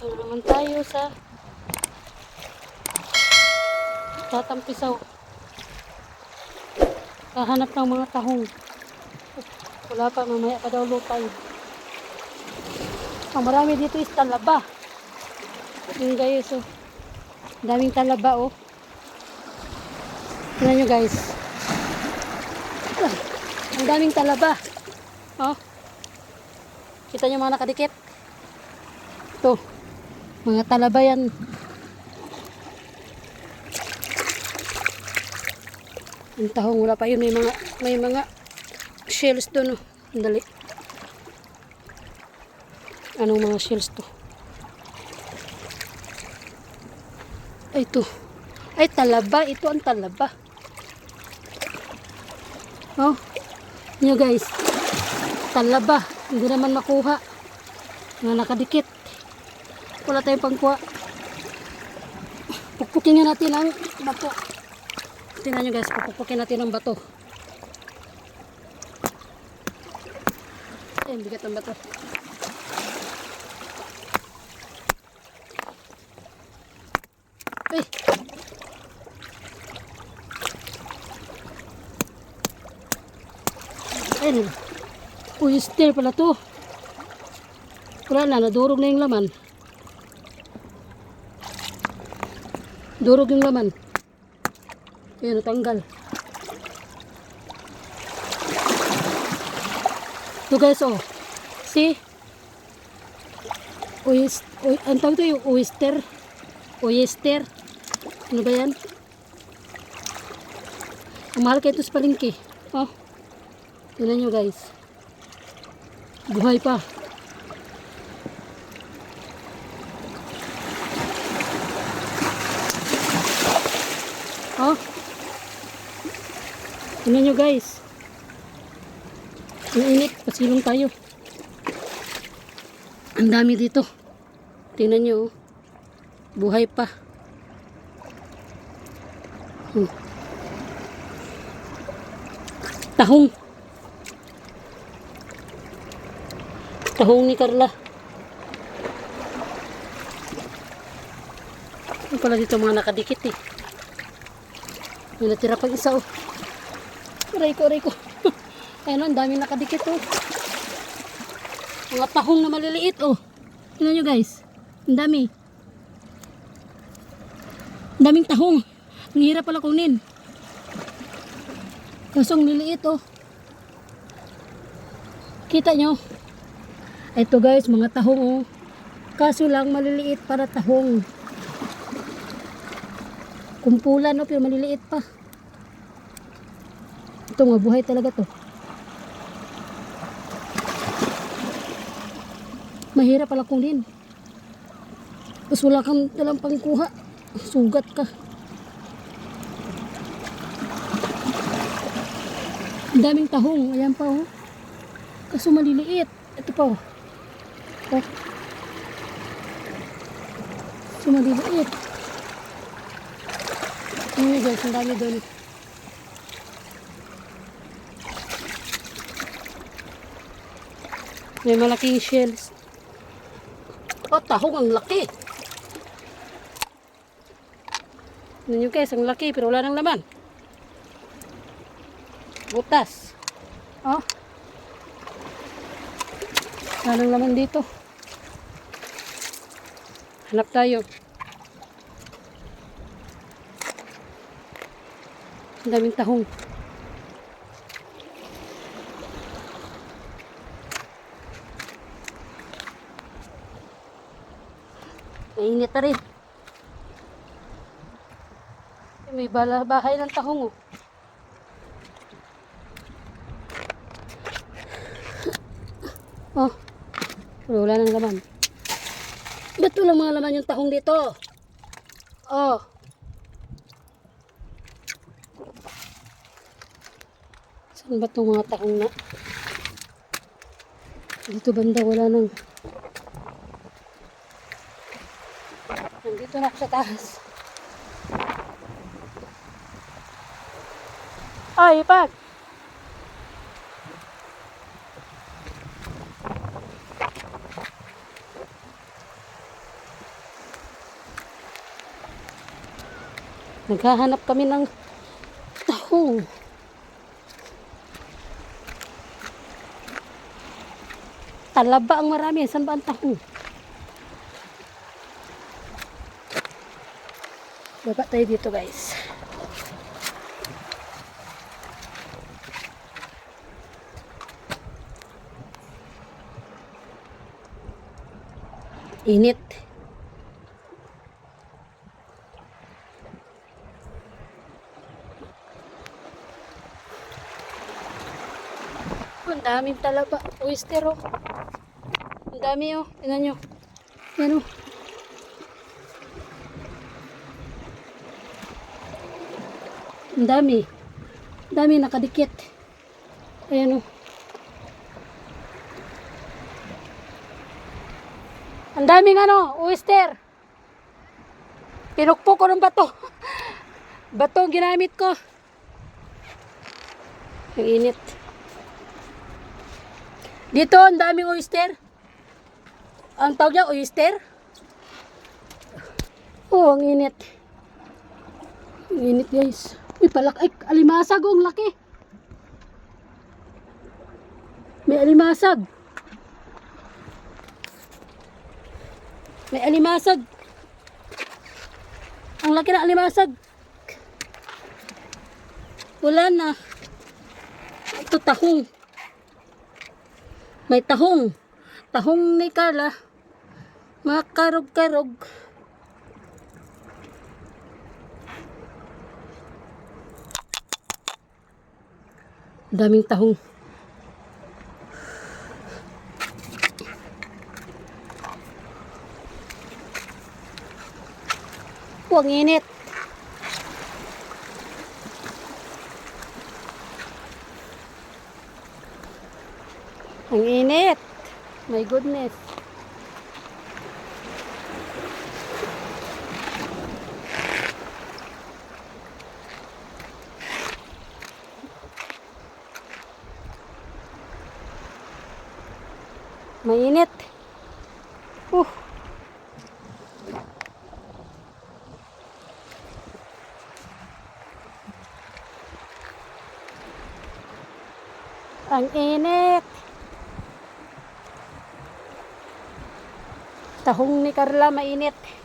Ito na naman tayo sa tatampisaw. Kahanap ng mga tahong. Wala pa, mamaya pa daw lutay. Ang marami dito is talaba. Yun guys, oh. Daming talaba, oh. Tingnan nyo guys. Ang daming talaba. Oh. Kita nyo mga nakadikit. Ito. Mga talaba yan. Ang tahong wala pa yun. May mga shells doon, oh. Dali. Anong mga shells to? Ay, ito. Ay, talaba. Ito ang talaba. Oh. Nyo guys. Talaba. Hindi naman makuha. Nga nakadikit. Wala tayong pangkuha. Pukpukin nga natin ang bato. Tingnan nyo guys. Pukpukin natin ang bato. Ay, bigat ang bato. Ay. Ayun. Oyster pala to. Wala na, nadurog na yung laman. Durog yung laman. Ayun, natanggal. Ito guys, oh. See? Ang tawag ito yung oyster. Oyster. Ano ba yan? Ang mahal kayo ito sa palengke. Oh. Tignan nyo guys. Buhay pa. Oh. Tignan nyo guys. Ang init. Pasilong tayo. Ang dami dito. Tignan nyo. Oh. Buhay pa. Tahong. Tahong ni Carla. Yung pala dito mga nakadikit eh. May natira pang isa oh. Aray ko. Ayun, ang dami nakadikit oh. Mga tahong na maliliit oh. Tingnan nyo guys. Ang dami. Ang daming tahong. Ang hirap pala kunin. Kasong niliit oh. Kita nyo? Ito guys, mga tahong oh. Kaso lang maliliit para tahong. Kumpulan oh, pero maliliit pa. Ito mga buhay talaga to. Mahirap pala kunin. Tapos wala kang dalang pangkuha. Sugat ka. Ang daming tahong. Ayan pa oh. Kaso maliliit. Ito pa oh. Oh. So maliliit. Ayan guys. Ang dami doon. May malaking shells. Oh, tahong ang laki. Tignan nyo guys, ang laki pero wala nang laman. Butas. Oh. Wala nang laman dito. Hanap tayo. Ang daming tahong. Mainit na rin. May bahay ng tahong oh. Oh. Wala nang laman. Ba't walang mga laman yung tahong dito? Oh. Saan ba itong mga tahong na? Dito banda wala nang. Nandito na ako sa taas. Ay, pag. Naghahanap kami ng tahong. Talaba ang marami. Saan ba ang tahong? Baba tayo dito guys. Init. Ang daming talaba. Oyster oh. Ang dami oh. Tingnan nyo. Yan oh. Ang dami. Ang dami nakadikit. Ayan oh. Ang daming ano, oyster. Pinukpok ko ng bato. Bato ang ginamit ko. Ang init. Dito, ang daming oyster. Ang tawag niya, oyster. Oh, ang init. Ang init guys. Uy, ay, alimasag oh, ang laki. May alimasag. May alimasag. Ang laki na alimasag. Wala na. Ito tahong. May tahong. Tahong ni Carla. Mga karog-karog. Daming tahong. Ang init. Ang init. My goodness. Mainit. Ang init. Tahong ni Carla mainit.